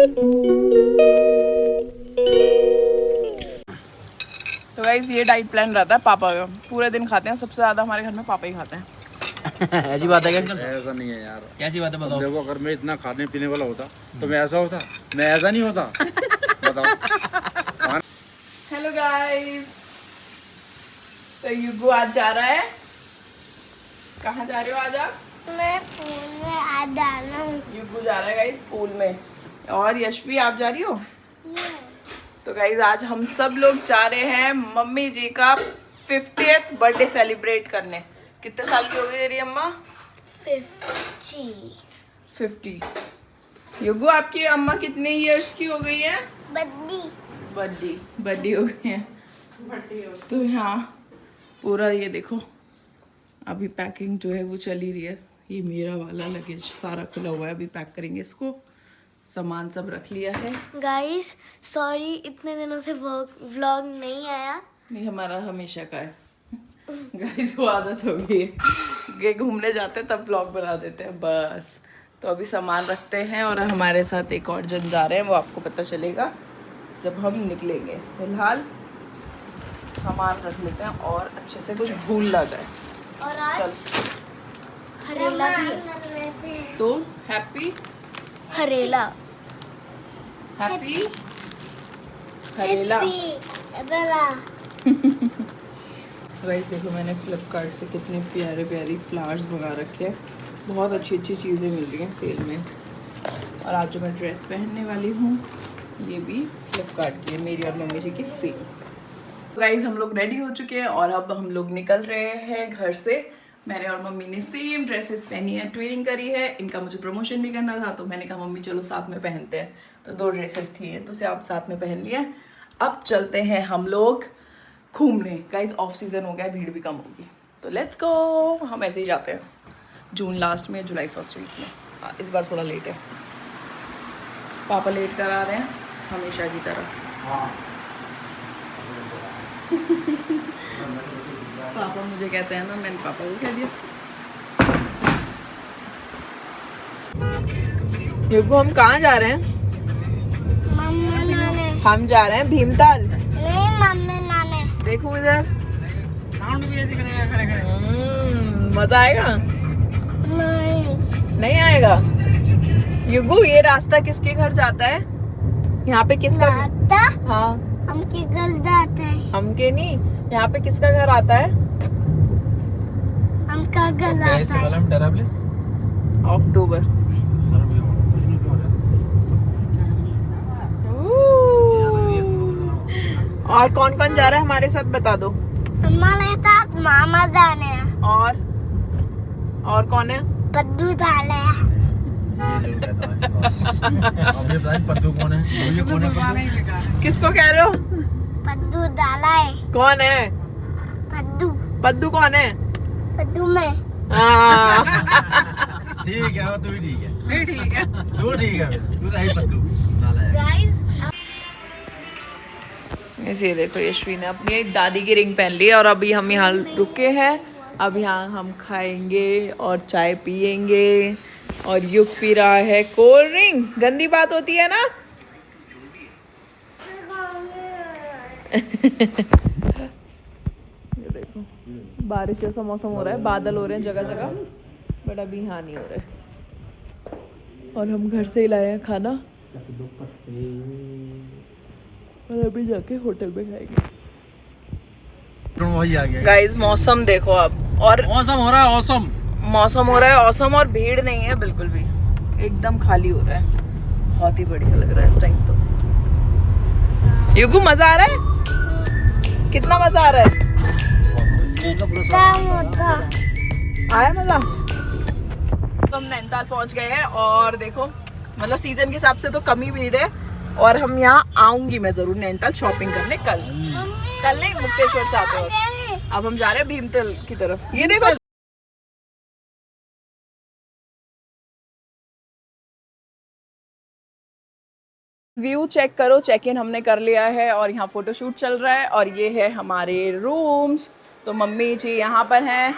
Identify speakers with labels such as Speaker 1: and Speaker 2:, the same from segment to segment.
Speaker 1: Chicken. तो guys ये diet plan रहता है पापा का, पूरे दिन खाते हैं, सबसे ज़्यादा हमारे घर में पापा ही खाते हैं।
Speaker 2: ऐसी बात है क्या?
Speaker 3: ऐसा नहीं है यार।
Speaker 2: कैसी बात है बताओ।
Speaker 3: देखो अगर मैं इतना खाने पीने वाला होता तो मैं ऐसा होता, मैं ऐसा नहीं होता। बताओ।
Speaker 1: हेलो गाइस, तो युगु आज जा रहा है, कहाँ जा रहे हो आज आप?
Speaker 4: मैं पूल में आज जाना हूँ।
Speaker 1: युगु जा रहा है गाइस पूल में, और यशवी आप जा रही हो? तो गाइस आज हम सब लोग जा रहे हैं मम्मी जी का 50th बर्थडे सेलिब्रेट करने। कितने साल की हो गई तेरी अम्मा? 50। युगु आपकी अम्मा कितने इयर्स की हो गई है? बड्डी हो गई है। तो यहाँ पूरा ये देखो अभी पैकिंग जो है वो चल ही रही है। ये मेरा वाला लगेज सारा खुला हुआ है, अभी पैक करेंगे इसको। सामान सब रख लिया है।
Speaker 4: गाइस सॉरी इतने दिनों से व्लॉग नहीं आया।
Speaker 1: नहीं हमारा हमेशा का है गाइस, वो आदत हो गई है, घूमने जाते हैं तब ब्लॉग बना देते हैं बस। तो अभी सामान रखते हैं और हमारे साथ एक और जन जा रहे हैं, वो आपको पता चलेगा जब हम निकलेंगे। फिलहाल सामान रख लेते हैं और अच्छे से कुछ भूल ना जाए।
Speaker 4: और आज हरेला भी है।
Speaker 1: तो हैप्पी
Speaker 4: हरेला
Speaker 1: हरेला। गाइस देखो मैंने फ्लिपकार्ट से कितने प्यारे प्यारी फ्लावर्स मंगा रखे हैं, बहुत अच्छी अच्छी चीज़ें मिल रही हैं सेल में। और आज जो मैं ड्रेस पहनने वाली हूँ ये भी फ्लिपकार्ट की है, मेरी और मम्मी जी की सेल। गाइस हम लोग रेडी हो चुके हैं और अब हम लोग निकल रहे हैं घर से। मैंने और मम्मी ने सेम ड्रेसेस पहनी है, ट्विनिंग करी है। इनका मुझे प्रमोशन भी करना था तो मैंने कहा मम्मी चलो साथ में पहनते हैं। तो 2 ड्रेसेस थी तो से आप साथ में पहन लिया। अब चलते हैं हम लोग घूमने। गाइस ऑफ सीजन हो गया है, भीड़ भी कम होगी, तो लेट्स गो। हम ऐसे ही जाते हैं जून लास्ट में, जुलाई फर्स्ट वीक में। इस बार थोड़ा लेट है, पापा लेट करा रहे हैं हमेशा की तरह। पापा मुझे कहते हैं ना, मैंने पापा को कह दिया। युगु हम कहाँ जा रहे हैं?
Speaker 4: मम्मी नाने।
Speaker 1: हम जा रहे हैं भीमताल।
Speaker 4: नहीं मम्मी नाने।
Speaker 1: देखो इधर मजा आएगा। नहीं आएगा। युगु ये रास्ता किसके घर जाता है? यहाँ पे किसका? हाँ
Speaker 4: हम के घर जाते हैं।
Speaker 1: हम के नहीं, यहाँ पे किसका घर आता है?
Speaker 4: हम का घर आता है।
Speaker 1: अक्टूबर। और कौन कौन जा रहा है हमारे साथ बता दो।
Speaker 4: हमारे साथ मामा जाने हैं।
Speaker 1: और कौन है?
Speaker 4: पद्दू जाने हैं।
Speaker 3: पद्दू कौन है?
Speaker 1: किसको कह रहे हो?
Speaker 4: पद्दू डाला है।
Speaker 1: कौन है पद्दू? कौन है?
Speaker 4: पद्दू में।
Speaker 3: ठीक है तू भी ठीक है।
Speaker 1: नहीं ठीक है,
Speaker 3: तू ठीक है, तू सही पद्दू।
Speaker 4: गाइस
Speaker 1: ऐसे देखो यशवी ने अपनी दादी की रिंग पहन ली है और अभी हम यहाँ रुके हैं। अब यहाँ हम खाएंगे और चाय पियेंगे और युग पी रहा है कोल्ड ड्रिंक। गंदी बात होती है ना। ये देखो बारिश जैसा मौसम हो रहा है, बादल हो रहे हैं जगह जगह, बट अभी यहाँ नहीं हो रहा है। और हम घर से ही लाए हैं खाना और अभी जाके होटल में खाएंगे।
Speaker 3: वही आ गया
Speaker 1: गाइस मौसम देखो अब, और
Speaker 3: मौसम हो रहा है औसम।
Speaker 1: मौसम हो रहा है औसम और भीड़ नहीं है बिल्कुल भी, एकदम खाली हो रहा है। बहुत ही बढ़िया लग रहा है इस टाइम तो। युगु मजा आ रहा है? कितना मजा आ रहा है? आया मजा? हम नैनीताल पहुंच गए हैं और देखो मतलब सीजन के हिसाब से तो कम ही भीड़ है। और हम यहाँ आऊंगी मैं जरूर नैनीताल शॉपिंग करने कल नहीं, मुक्तेश्वर से आते वक्त। अब हम जा रहे हैं भीमताल की तरफ। ये देखो व्यू चेक करो, चेक इन हमने कर लिया है और यहाँ फोटोशूट चल रहा है। और ये है हमारे रूम्स। तो मम्मी जी यहाँ पर हैं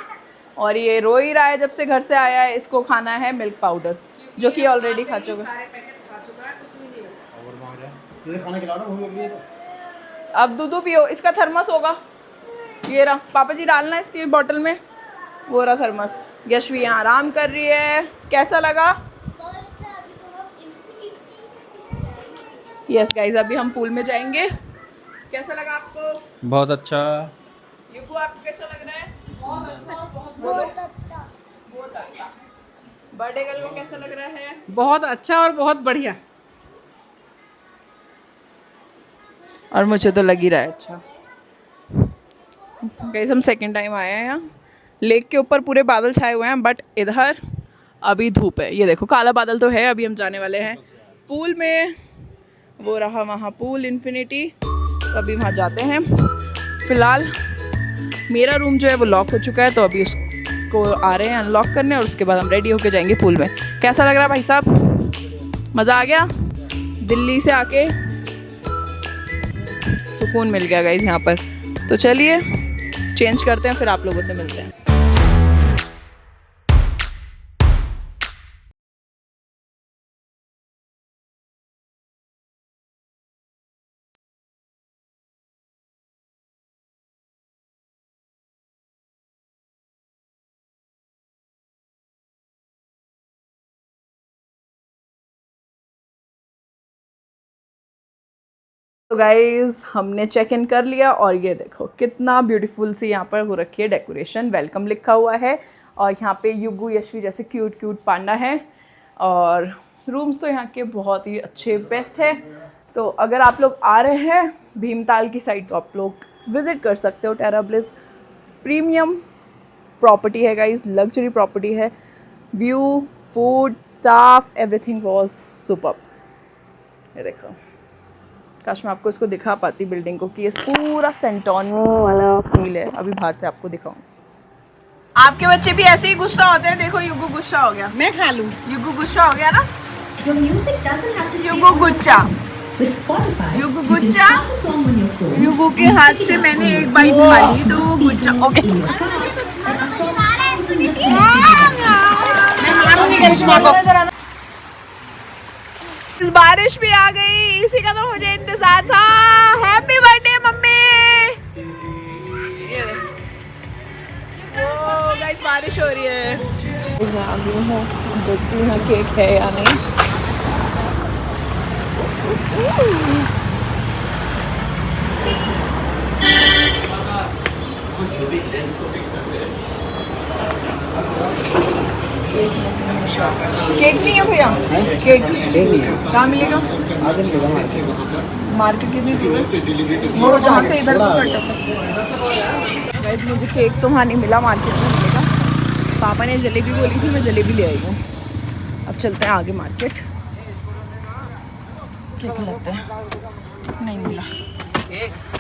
Speaker 1: और ये रो ही रहा है जब से घर से आया है। इसको खाना है मिल्क पाउडर जो कि ऑलरेडी खा चुका है।
Speaker 3: खाना खिलाओ ना, भूख लग रही है तो।
Speaker 1: अब दूध पियो। इसका थर्मस होगा, ये रहा। पापा जी डालना इसकी बोतल में, वो रहा थर्मस। यशवी यहाँ आराम कर रही है। कैसा लगा? यस गाइस, अभी हम पूल में जाएंगे। कैसा लगा आपको?
Speaker 3: बहुत अच्छा।
Speaker 1: युगु, आपको कैसा लग रहा है? बहुत अच्छा,
Speaker 4: बहुत अच्छा।
Speaker 1: बहुत अच्छा। बर्थडे गर्ल को कैसा लग रहा है?
Speaker 5: बहुत अच्छा और बहुत बढ़िया।
Speaker 1: और मुझे तो लग ही रहा है अच्छा। गाइस, हम सेकंड टाइम आए हैं यहाँ। लेक के ऊपर पूरे बादल छाए हुए हैं, बट इधर अभी धूप है। ये देखो, काला बादल तो है। अभी हम जाने वाले हैं पूल में। वो रहा वहाँ पूल इन्फिनिटी, तो अभी वहाँ जाते हैं। फ़िलहाल मेरा रूम जो है वो लॉक हो चुका है, तो अभी उसको आ रहे हैं अनलॉक करने, और उसके बाद हम रेडी होके जाएंगे पूल में। कैसा लग रहा है भाई साहब? मज़ा आ गया? दिल्ली से आके सुकून मिल गया गाइस यहाँ पर। तो चलिए चेंज करते हैं, फिर आप लोगों से मिलते हैं। तो गाइज़, हमने चेक इन कर लिया, और ये देखो कितना ब्यूटीफुल सी यहाँ पर हो रखी है डेकोरेशन। वेलकम लिखा हुआ है, और यहाँ पे युगु यशवी जैसे क्यूट क्यूट पांडा है। और रूम्स तो यहाँ के बहुत ही अच्छे, बेस्ट है। तो अगर आप लोग आ रहे हैं भीमताल की साइड, तो आप लोग विज़िट कर सकते हो। टेरा ब्लिस प्रीमियम प्रॉपर्टी है गाइज़, लग्जरी प्रॉपर्टी है। View, food, staff, everything was superb. ये देखो, काश मैं आपको इसको दिखा पाती बिल्डिंग को, कि ये पूरा सेंटोनियो वाला फील है। अभी बाहर से आपको दिखाऊं। आपके बच्चे भी ऐसे ही गुस्सा होते हैं। देखो, युगु गुस्सा हो गया।
Speaker 5: मैं खा लूं।
Speaker 1: युगु गुस्सा हो गया ना। युगु गुच्चा, युगु गुच्चा। युगु के हाथ से मैंने एक बाइट खा ली, तो वो गुच्चा। ओके, बारिश भी आ गई, इसी का तो मुझे इंतजार था। Happy birthday mummy. Oh guys, बारिश हो रही है। देखती हूँ केक है या नहीं। केक नहीं है भैया? केक नहीं है। कहाँ मिलेगा? मार्केट कितनी दूर है? वो जहाँ से इधर को कट है। गाइस, मुझे केक तो वहाँ नहीं मिला, मार्केट में मिलेगा। पापा ने जलेबी बोली थी, मैं जलेबी ले आई हूँ। अब चलते हैं आगे मार्केट। केक लगता है, नहीं मिला।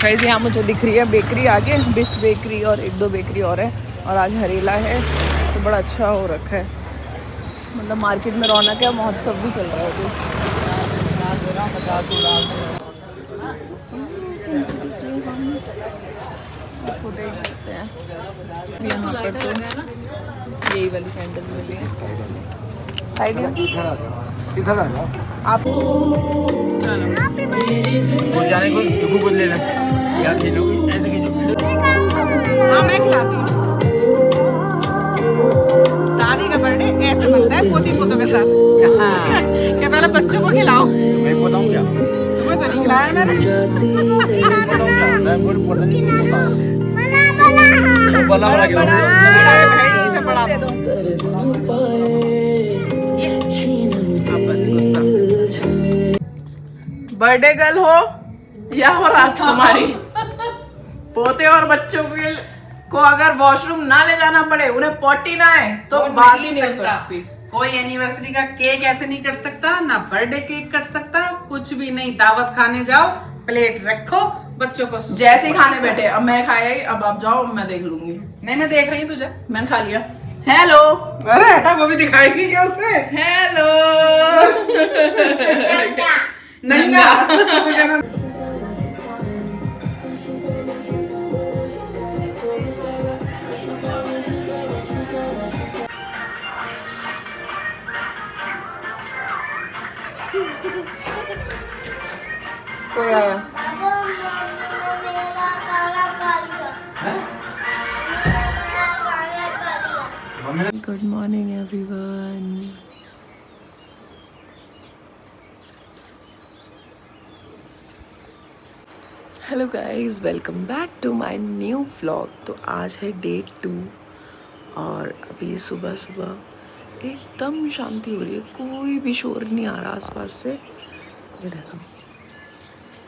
Speaker 1: गाइस, यहाँ मुझे दिख रही है बेकरी आगे, बिस्ट बेकरी, और एक दो बेकरी और है। और आज हरेला है, तो बड़ा अच्छा हो रखा है। मतलब मार्केट में रौनक है, महोत्सव भी चल रहा है अभी। यहाँ पर तो यही वाली कैंडल मिली है। साइड में
Speaker 3: इधर आ जाओ
Speaker 1: आप।
Speaker 3: वो जाने को युगु को ले लेना। या खींचोगी, ऐसे खींचो।
Speaker 5: हाँ, मैं खिलाती हूँ। दादी का बर्थडे ऐसे बनता है, पोती पोतों के साथ। क्या पहले बच्चों को खिलाओ?
Speaker 3: मैं बताऊँ क्या?
Speaker 5: तुम्हें तो नहीं खिलाया मैंने।
Speaker 3: मैं पूरी पसंद नहीं करता।
Speaker 5: बड़ा
Speaker 3: बड़ा
Speaker 5: है भाई, इसे बड़ा दे दो।
Speaker 1: बर्थडे गर्ल हो या हो राजकुमारी, पोते और बच्चों को अगर वॉशरूम ना ले जाना पड़े, उन्हें पॉटी ना है, तो बात ही नहीं हो सकती।
Speaker 5: कोई एनिवर्सरी का केक ऐसे नहीं कट सकता, ना बर्थडे केक कट सकता, कुछ भी नहीं। दावत खाने जाओ, प्लेट रखो, बच्चों को
Speaker 1: जैसे ही खाने बैठे, अब मैं खाया ही, अब आप जाओ, मैं देख लूंगी।
Speaker 5: नहीं, मैं देख रही हूँ तुझे।
Speaker 1: मैंने खा लिया। हेलो।
Speaker 5: अरे हटा, वो भी दिखाएगी क्या उसे?
Speaker 1: हेलो।
Speaker 5: नंगा।
Speaker 1: कोई आया?
Speaker 4: पापा मम्मी ने मेरा खाना खा लिया। मेरा खाना खा लिया।
Speaker 1: Good morning everyone. Hello guys, welcome back to my new vlog. तो आज है डे 2 और अभी सुबह सुबह एकदम शांति हो रही है, कोई भी शोर नहीं आ रहा आसपास से। ये देखो,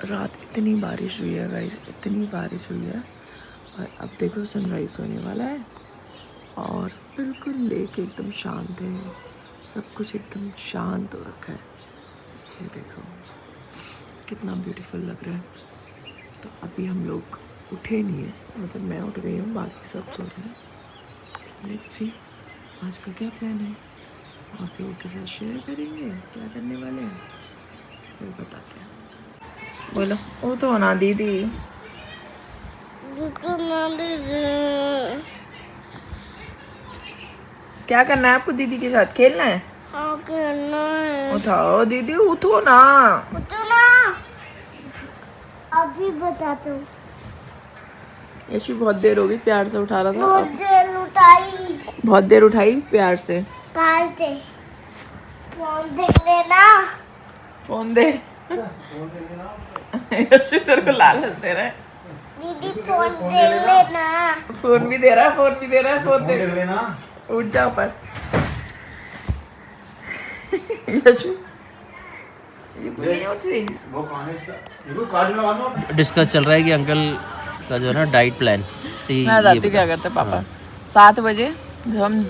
Speaker 1: रात इतनी बारिश हुई है गाइस, इतनी बारिश हुई है और अब देखो सनराइज होने वाला है और बिल्कुल लेक एकदम शांत है, सब कुछ एकदम शांत हो रखा है। ये देखो कितना ब्यूटीफुल लग रहा है। तो अभी हम लोग उठे नहीं हैं, मतलब मैं उठ गई हूँ, बाकी सब सो रहे हैं। लेट्स सी आज का क्या प्लान है, आप लोगों के साथ शेयर करेंगे, क्या करने वाले हैं फिर बताते हैं। बोलो, वो तो ना दीदी। क्या करना है आपको? दीदी के साथ खेलना है?
Speaker 4: हाँ, खेलना है।
Speaker 1: उठाओ दीदी, उठो ना।
Speaker 4: उठो ना, अभी बताता हूँ।
Speaker 1: यशु बहुत देर हो गई, प्यार से उठा रहा था।
Speaker 4: बहुत देर उठाई,
Speaker 1: बहुत देर उठाई प्यार से।
Speaker 4: प्यार से। फोन देख लेना।
Speaker 1: फोन दे। यशु तेरे को लालच दे रहा है।
Speaker 4: दीदी फोन देख लेना।
Speaker 1: फोन भी दे रहा है, फोन भी दे रहा है, फोन दे
Speaker 3: लेना।
Speaker 1: उठ जाओ पर। यशु ये कोई नहीं उठ रही।
Speaker 3: वो कहाँ है इसका? ये कार्ड लगा दो।
Speaker 2: डिस्कस चल रहा है कि अंकल का जो है ना डाइट प्लान।
Speaker 1: मैं बताती क्या करते हैं पापा। 7 बजे जब हम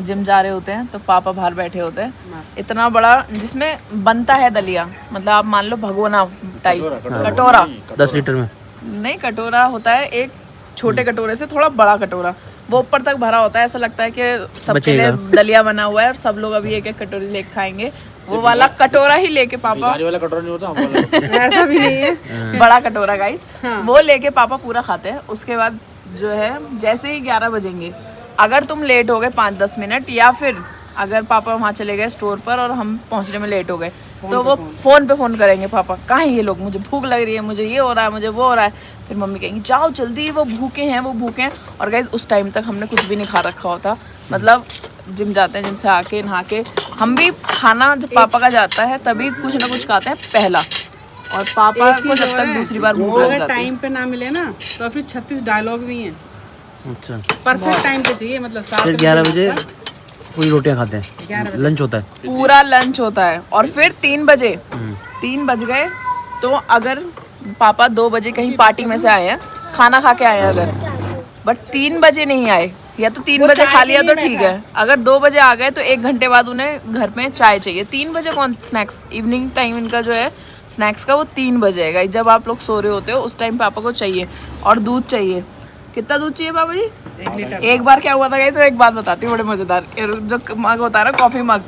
Speaker 1: जिम जा रहे होते हैं तो पापा बाहर बैठे होते हैं, इतना बड़ा जिसमें बनता है दलिया, मतलब आप मान लो भगोना टाइप कटोरा।
Speaker 2: 10 लीटर में
Speaker 1: नहीं, कटोरा होता है एक छोटे कटोरे से थोड़ा बड़ा कटोरा, वो ऊपर तक भरा होता है। ऐसा लगता है कि सबके लिए दलिया बना हुआ है और सब लोग अभी एक एक कटोरी लेके खाएंगे। वो वाला कटोरा ही लेके पापा,
Speaker 3: वाला कटोरा नहीं होता हमारा।
Speaker 5: ऐसा भी नहीं है।
Speaker 1: बड़ा कटोरा गाइस, वो लेके पापा पूरा खाते हैं। उसके बाद जो है जैसे ही 11 बजेंगे, अगर तुम लेट हो गए 5-10 मिनट, या फिर अगर पापा वहाँ चले गए स्टोर पर और हम पहुँचने में लेट हो गए, तो वो फोन पे फोन करेंगे, पापा कहाँ हैं ये लोग, मुझे भूख लग रही है, मुझे ये हो रहा है, मुझे वो हो रहा है। फिर मम्मी कहेंगी जाओ जल्दी, वो भूखे हैं, वो भूखे हैं। और गाइस उस टाइम तक हमने कुछ भी नहीं खा रखा होता, मतलब जिम जाते हैं, जिम से आके नहा के हम भी खाना जब पापा का जाता है तभी कुछ ना कुछ खाते हैं पहला। और पापा को जब तक दूसरी बार भूख लग
Speaker 5: अगर
Speaker 1: जाती है,
Speaker 5: टाइम पे ना मिले ना तो फिर 36 डायलॉग भी हैं।
Speaker 2: अच्छा,
Speaker 5: परफेक्ट टाइम पे चाहिए, मतलब 7
Speaker 2: फिर 11 बजे पूरी रोटियां खाते हैं,
Speaker 5: 11 बजे
Speaker 2: लंच होता है।
Speaker 1: पूरा लंच होता है। और फिर 3 बजे 3 बज गए तो अगर पापा 2 बजे कहीं पार्टी में से आए हैं, खाना खा के आए हैं अगर, बट 3 बजे नहीं आए, या तो 3 बजे खा लिया तो ठीक है, अगर 2 बजे आ गए तो 1 घंटे बाद उन्हें घर में चाय चाहिए। 3 बजे कौन स्नैक्स, इवनिंग टाइम इनका जो है स्नैक्स का वो 3 बजे है। जब आप लोग सो रहे होते हो उस टाइम पापा को चाहिए। और दूध चाहिए। कितना दूध चाहिए पापा जी?
Speaker 5: 1 लीटर।
Speaker 1: एक बार क्या हुआ था गाइस, तो एक बात बताती हूँ, बड़े मजेदार। जो मग होता है ना, कॉफी मग,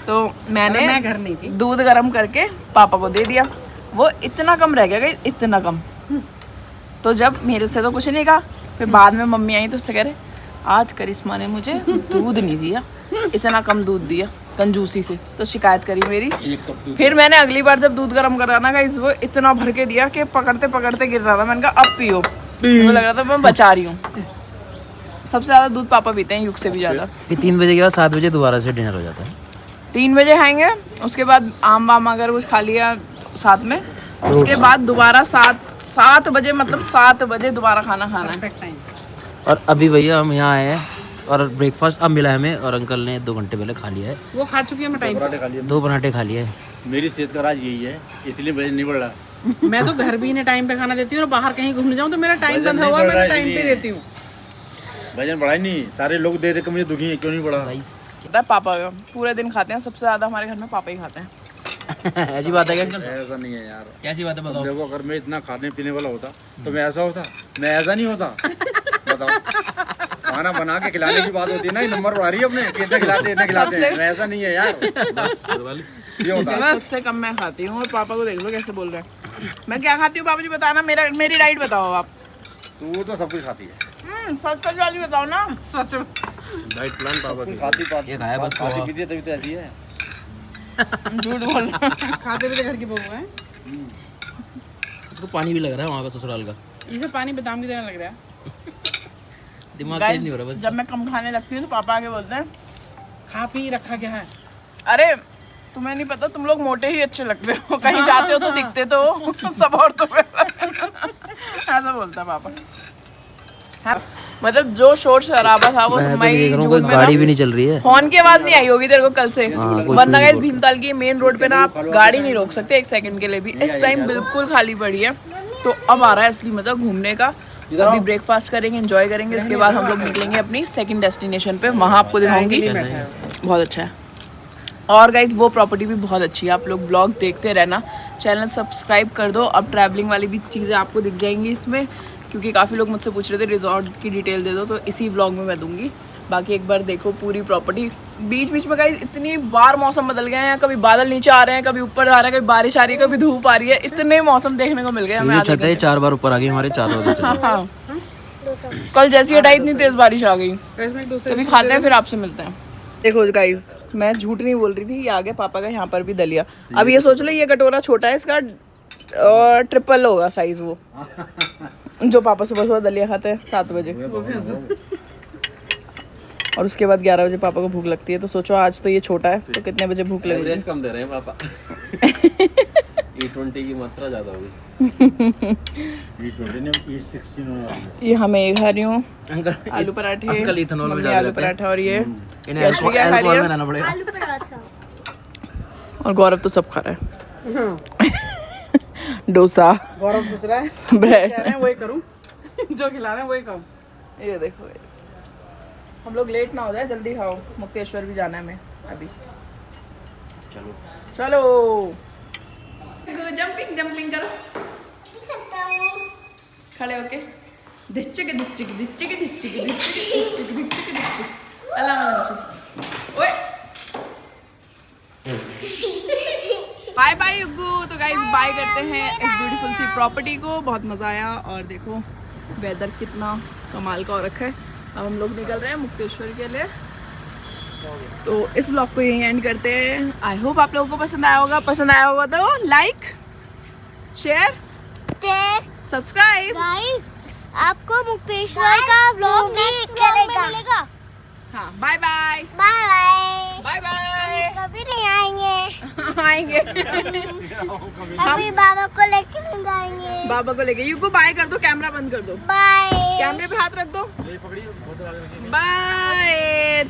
Speaker 1: तो मैंने
Speaker 5: मैं घर नहीं थी,
Speaker 1: दूध गर्म करके पापा को दे दिया, वो इतना कम रह गया गाइस, इतना कम। तो जब मेरे से तो कुछ नहीं कहा, फिर बाद में मम्मी आई तो उससे कह रहे आज करिश्मा ने मुझे दूध नहीं दिया, इतना कम दूध दिया कंजूसी से, तो शिकायत करी मेरी। फिर मैंने अगली बार जब दूध गर्म कराना गाइस, वो इतना भर के दिया कि पकड़ते पकड़ते गिर रहा था। मैंने कहा अब पियो, मुझे लग रहा था मैं बचा रही हूँ। सबसे ज्यादा दूध पापा पीते हैं, युग से भी ज्यादा।
Speaker 2: फिर 3 बजे के बाद 7 बजे दोबारा से डिनर हो जाता है।
Speaker 1: 3 बजे खाएंगे, उसके बाद आम वाम अगर कुछ खा लिया साथ में, उसके बाद दोबारा 7 बजे, मतलब 7 बजे दोबारा खाना खाना है।
Speaker 5: Perfect time.
Speaker 2: और अभी भैया हम यहाँ आए हैं और ब्रेकफास्ट अब मिला है हमें, और अंकल ने 2 घंटे पहले खा लिया है।
Speaker 5: वो खा चुकी है मैं टाइम पे।
Speaker 2: 2 पराठे खा लिए हैं।
Speaker 3: मेरी सेहत का राज यही है, इसलिए वजन नहीं बढ़ रहा।
Speaker 5: मैं तो घर भी इन्हें टाइम पे खाना देती हूँ और बाहर कहीं घूमने जाऊँ तो मेरा टाइम बंधा हुआ, मैं टाइम पे देती हूँ।
Speaker 3: वजन बढ़ा ही नहीं, सारे लोग दे के मुझे दुखी है, क्यों नहीं बढ़ा?
Speaker 1: पता है पापा पूरे दिन खाते हैं, सबसे ज्यादा हमारे घर में पापा ही खाते हैं।
Speaker 2: ऐसी बात है क्या अंकल?
Speaker 3: ऐसा नहीं है यार।
Speaker 2: कैसी बात है बताओ?
Speaker 3: देखो, अगर मैं इतना खाने पीने वाला होता तो मैं ऐसा होता? मैं ऐसा नहीं होता। बताओ, खाना बना के खिलाने की बात होती है ना, ये नंबर बढ़ा रही है अपने, कितने खिलाते हैं, इतने खिलाते हैं। मैं ऐसा नहीं है यार, ये होता है।
Speaker 1: सबसे कम मैं खाती हूँ, और पापा को देख लो कैसे बोल रहे हैं। मैं क्या खाती हूँ पापा जी बताना, मेरी डाइट बताओ आप।
Speaker 3: तू तो सब कुछ खाती है।
Speaker 1: सच वाली बताओ ना।
Speaker 5: सच में
Speaker 3: डाइट प्लान पापा की खाती
Speaker 2: ये खाया बस
Speaker 3: खाती पीती है तभी तो ऐसी है।
Speaker 1: झूठ बोल रहे हैं।
Speaker 5: खाते भी तो घर की बहू है।
Speaker 2: उसको पानी भी लग रहा है वहाँ का ससुराल का।
Speaker 5: इसे पानी बादाम की तरह लग रहा है।
Speaker 2: दिमाग
Speaker 1: Guys,
Speaker 2: तेज नहीं हो रहा बस।
Speaker 1: जब मैं कम खाने लगती हूँ तो पापा आके बोलते हैं
Speaker 5: खा पी रखा क्या है।
Speaker 1: अरे तुम्हें नहीं पता, तुम लोग मोटे ही अच्छे लगते हो, कहीं जाते हो तो दिखते तो हो, सब और तो ऐसा बोलता है पापा। हाँ, मतलब जो शोर शराबा था वो
Speaker 2: मैं तो
Speaker 1: मई
Speaker 2: देख रहा हूँ
Speaker 1: जून
Speaker 2: कोई
Speaker 1: में
Speaker 2: गाड़ी
Speaker 1: ना,
Speaker 2: भी नहीं चल रही है।
Speaker 1: हॉर्न की आवाज नहीं आई होगी तेरे को कल से,
Speaker 2: हाँ, कुछ
Speaker 1: वरना
Speaker 2: नहीं
Speaker 1: गाइस
Speaker 2: बोल-
Speaker 1: भीमताल की मेन रोड पे ना आप गाड़ी नहीं रोक सकते एक सेकंड के लिए भी। इस टाइम बिल्कुल खाली पड़ी है, तो अब आ रहा है असली मजा घूमने का। अभी ब्रेकफास्ट करेंगे, एंजॉय करेंगे, इसके बाद हम लोग निकलेंगे अपनी सेकंड डेस्टिनेशन पे, वहाँ आपको दिखाऊंगी। बहुत अच्छा है। और गाइज वो प्रॉपर्टी भी बहुत अच्छी है, आप लोग ब्लॉग देखते रहना, चैनल सब्सक्राइब कर दो। अब ट्रैवलिंग वाली भी चीज़ें आपको दिख जाएंगी इसमें, क्योंकि काफ़ी लोग मुझसे पूछ रहे थे रिजॉर्ट की डिटेल दे दो, तो इसी व्लॉग में मैं दूंगी। बाकी एक बार देखो पूरी प्रॉपर्टी। बीच बीच में गाइस इतनी बार मौसम बदल गए हैं, कभी बादल नीचे आ रहे हैं, कभी ऊपर आ रहे हैं, कभी बारिश आ रही है, कभी धूप आ रही है, इतने मौसम देखने को मिल गए हमें।
Speaker 2: ये छत है 4 बार ऊपर आ गई हमारे 4 बजे चली।
Speaker 1: हाँ, कल जैसी हटाई इतनी तेज बारिश आ गई।
Speaker 5: इसमें दूसरे
Speaker 1: कभी खाते हैं फिर आपसे मिलते हैं। देखो गाइस, मैं झूठ नहीं बोल रही थी, ये आ गया पापा का यहाँ पर भी दलिया। अब ये सोच लो ये कटोरा छोटा है, इसका ट्रिपल होगा साइज वो, जो पापा सुबह सुबह दलिया खाते हैं 7 बजे, और उसके बाद 11 बजे पापा को भूख लगती है। तो सोचो आज तो ये छोटा है, तो कितने बजे भूख लगेगी।
Speaker 6: कम दे रहे हैं पापा। E20 की मात्रा ज्यादा होगी।
Speaker 1: ये हमें खा रही हूँ
Speaker 2: अंकल
Speaker 1: आलू पराठे,
Speaker 2: अंकल इथेनॉल में
Speaker 1: मम्मी
Speaker 2: डाल
Speaker 1: आलू
Speaker 2: देते हैं।
Speaker 1: पराठा, और ये
Speaker 2: इन्हें
Speaker 1: यशवी क्या खा रही
Speaker 2: अल्कोहल
Speaker 1: है?
Speaker 2: में रहना पड़ेगा।
Speaker 4: आलू पराठा।
Speaker 1: और गौरव तो सब खा रहा है। डोसा,
Speaker 5: गौरव सोच रहा है
Speaker 1: ब्रेड,
Speaker 5: कह रहे हैं वही करूं, जो खिला रहे हैं वही खाऊं।
Speaker 1: ये देखो हम लोग लेट ना हो जाए, जल्दी खाओ, मुक्तेश्वर भी जाना है हमें अभी।
Speaker 2: चलो
Speaker 1: चलो जंपिंग जंपिंग करो खड़े होके, धिच्चक धिच्चक धिच्चक धिच्चक धिच्चक धिच्चक धिच्चक धिच्चक। अल्लाह माशाल्लाह। ओए बाय बाय युग्गू। तो गाइस बाय करते हैं इस ब्यूटीफुल सी प्रॉपर्टी को, बहुत मज़ा आया। और देखो वेदर कितना कमाल का हो रखा है। अब हम लोग निकल रहे हैं मुक्तेश्वर के लिए, तो इस ब्लॉग को यहीं एंड करते हैं। आई होप आप लोगों को पसंद आया होगा। पसंद आया होगा तो लाइक, शेयर, सब्सक्राइब।
Speaker 4: गाइस, आपको मुक्तेश्वर का व्लॉग नेक्स्ट मिलेगा।
Speaker 1: हाँ, bye bye
Speaker 4: bye bye.
Speaker 1: Bye bye.
Speaker 4: कभी नहीं आएंगे,
Speaker 1: आएंगे
Speaker 4: अभी बाबा को लेके नहीं आएंगे।
Speaker 1: बाबा को लेके। युग को बाय कर दो, कैमरा बंद कर दो,
Speaker 4: बाय।
Speaker 1: कैमरे पे हाथ रख दो, बाय।